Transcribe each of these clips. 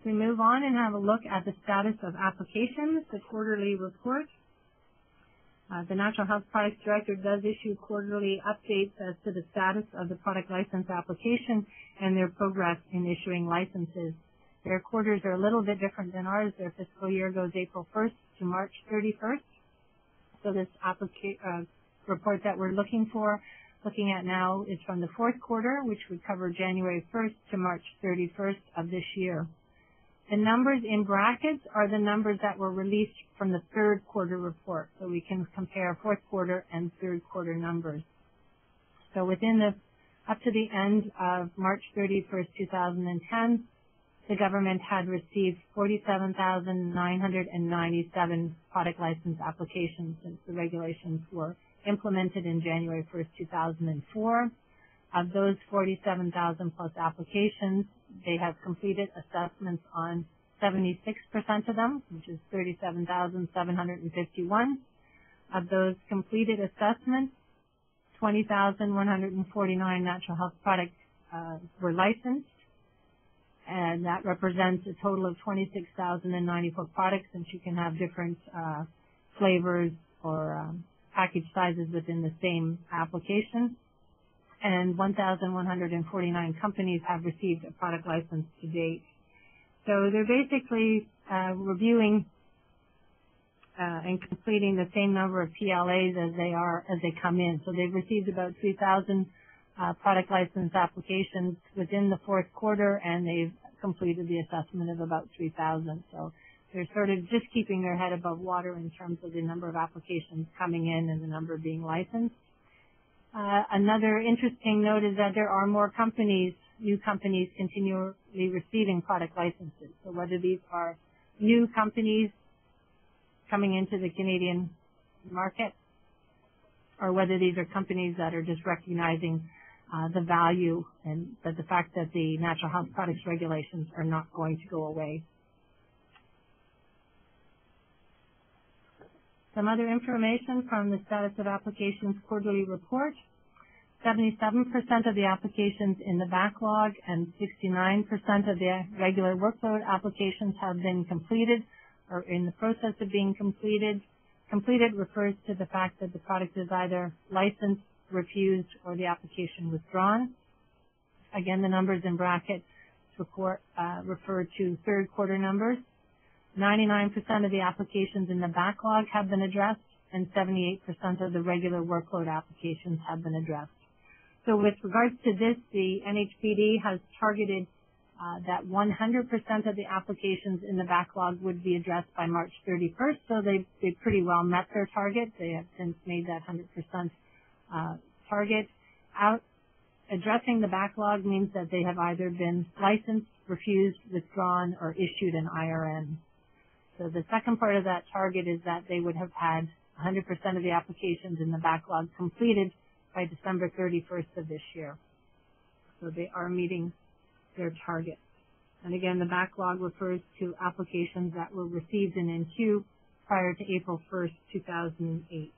We move on and have a look at the status of applications, the quarterly report. The Natural Health Products Director does issue quarterly updates as to the status of the product license application and their progress in issuing licenses. Their quarters are a little bit different than ours. Their fiscal year goes April 1st to March 31st. So this report that we're looking at now is from the fourth quarter, which would cover January 1st to March 31st of this year. The numbers in brackets are the numbers that were released from the third quarter report, so we can compare fourth quarter and third quarter numbers. So up to the end of March 31st, 2010, the government had received 47,997 product license applications since the regulations were implemented in January 1st, 2004. Of those 47,000 plus applications, they have completed assessments on 76% of them, which is 37,751. Of those completed assessments, 20,149 natural health products were licensed, and that represents a total of 26,094 products, since you can have different flavors or package sizes within the same application. And 1,149 companies have received a product license to date. So they're basically reviewing and completing the same number of PLAs as they come in. So they've received about 3,000 product license applications within the fourth quarter, and they've completed the assessment of about 3,000. So they're sort of just keeping their head above water in terms of the number of applications coming in and the number being licensed. Another interesting note is that there are more companies, new companies, continually receiving product licenses. So whether these are new companies coming into the Canadian market, or whether these are companies that are just recognizing the value and that the fact that the natural health products regulations are not going to go away. Some other information from the Status of Applications quarterly report. 77% of the applications in the backlog and 69% of the regular workload applications have been completed or in the process of being completed. Completed refers to the fact that the product is either licensed, refused, or the application withdrawn. Again, the numbers in brackets refer to third quarter numbers. 99% of the applications in the backlog have been addressed, and 78% of the regular workload applications have been addressed. So with regards to this, the NHPD has targeted that 100% of the applications in the backlog would be addressed by March 31st, so they pretty well met their target. They have since made that 100% target. Addressing the backlog means that they have either been licensed, refused, withdrawn, or issued an IRN. So the second part of that target is that they would have had 100% of the applications in the backlog completed by December 31st of this year. So they are meeting their target. And again, the backlog refers to applications that were received in NQ prior to April 1st, 2008.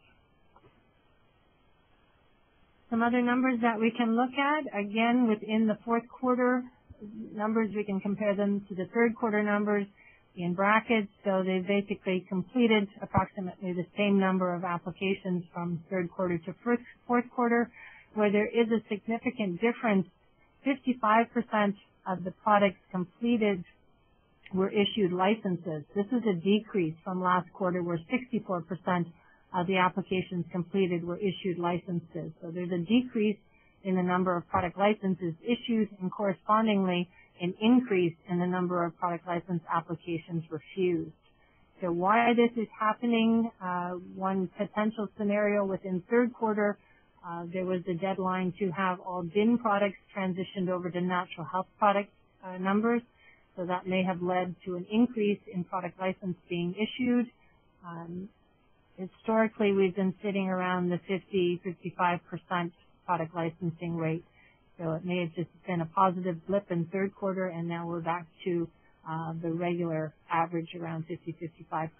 Some other numbers that we can look at, again, within the fourth quarter numbers, we can compare them to the third quarter numbers in brackets. So they basically completed approximately the same number of applications from third quarter to fourth quarter. Where there is a significant difference, 55% of the products completed were issued licenses. This is a decrease from last quarter where 64% of the applications completed were issued licenses. So there's a decrease in the number of product licenses issued and correspondingly an increase in the number of product license applications refused. So why this is happening, one potential scenario within third quarter, there was a deadline to have all bin products transitioned over to natural health product numbers. So that may have led to an increase in product license being issued. Historically, we've been sitting around the 50-55% product licensing rate. So it may have just been a positive blip in third quarter, and now we're back to the regular average around 50-55%.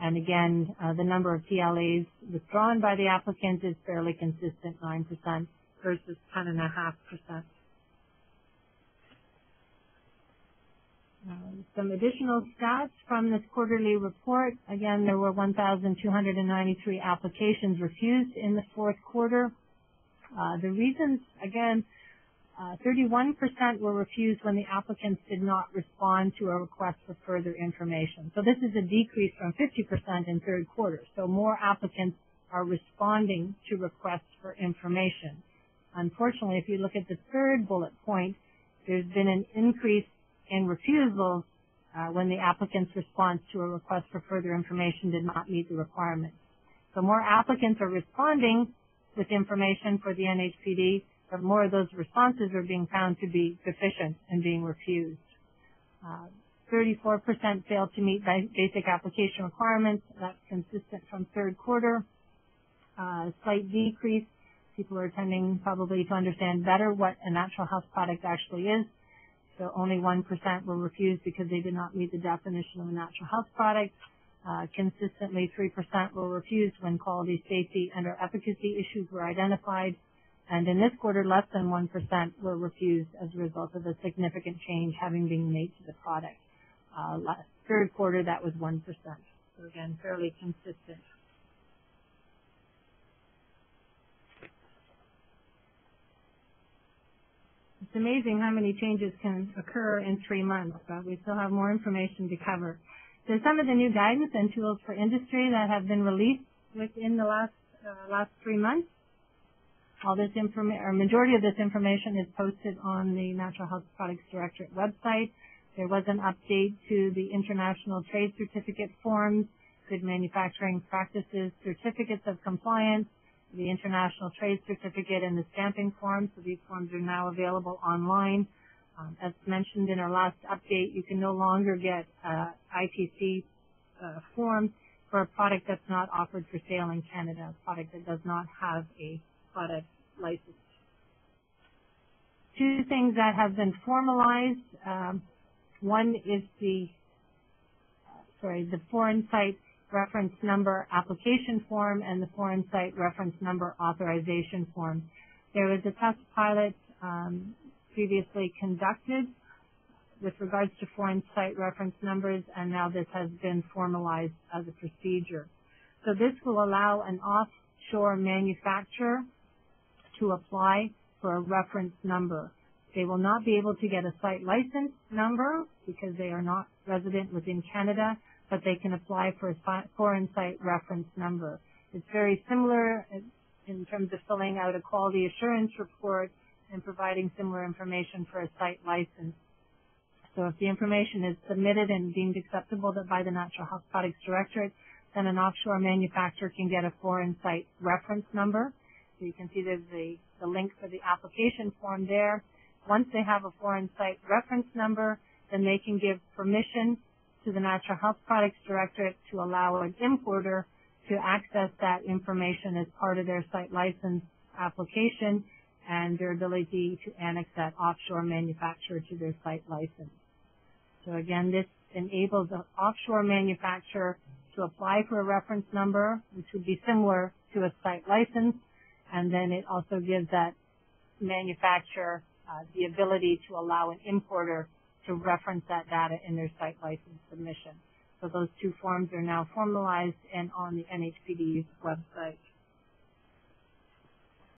And again, the number of PLAs withdrawn by the applicant is fairly consistent, 9% versus 10.5%. Some additional stats from this quarterly report. Again, there were 1,293 applications refused in the fourth quarter. The reasons, again, 31% were refused when the applicants did not respond to a request for further information. So this is a decrease from 50% in third quarter. So more applicants are responding to requests for information. Unfortunately, if you look at the third bullet point, there's been an increase in refusals when the applicant's response to a request for further information did not meet the requirements. So more applicants are responding with information for the NHPD, but more of those responses are being found to be deficient and being refused. 34% failed to meet basic application requirements. That's consistent from third quarter. Slight decrease. People are tending probably to understand better what a natural health product actually is. So only 1% were refused because they did not meet the definition of a natural health product. Consistently, 3% were refused when quality, safety, and/or efficacy issues were identified. And in this quarter, less than 1% were refused as a result of a significant change having been made to the product. Third quarter, that was 1%. So again, fairly consistent. It's amazing how many changes can occur in 3 months, but we still have more information to cover. So some of the new guidance and tools for industry that have been released within the last 3 months. All this majority of this information is posted on the Natural Health Products Directorate website. There was an update to the International Trade Certificate forms, Good Manufacturing Practices Certificates of Compliance, the International Trade Certificate, and the stamping forms. So these forms are now available online. As mentioned in our last update, you can no longer get ITC form for a product that's not offered for sale in Canada, a product that does not have a product license. Two things that have been formalized. One is the Foreign Site Reference Number application form and the Foreign Site Reference Number authorization form. There was a test pilot previously conducted with regards to foreign site reference numbers, and now this has been formalized as a procedure. So this will allow an offshore manufacturer to apply for a reference number. They will not be able to get a site license number because they are not resident within Canada, but they can apply for a foreign site reference number. It's very similar in terms of filling out a quality assurance report and providing similar information for a site license. So if the information is submitted and deemed acceptable by the Natural Health Products Directorate, then an offshore manufacturer can get a foreign site reference number. So you can see there's the link for the application form there. Once they have a foreign site reference number, then they can give permission to the Natural Health Products Directorate to allow an importer to access that information as part of their site license application and their ability to annex that offshore manufacturer to their site license. So again, this enables an offshore manufacturer to apply for a reference number, which would be similar to a site license, and then it also gives that manufacturer the ability to allow an importer to reference that data in their site license submission. So those two forms are now formalized and on the NHPD's website.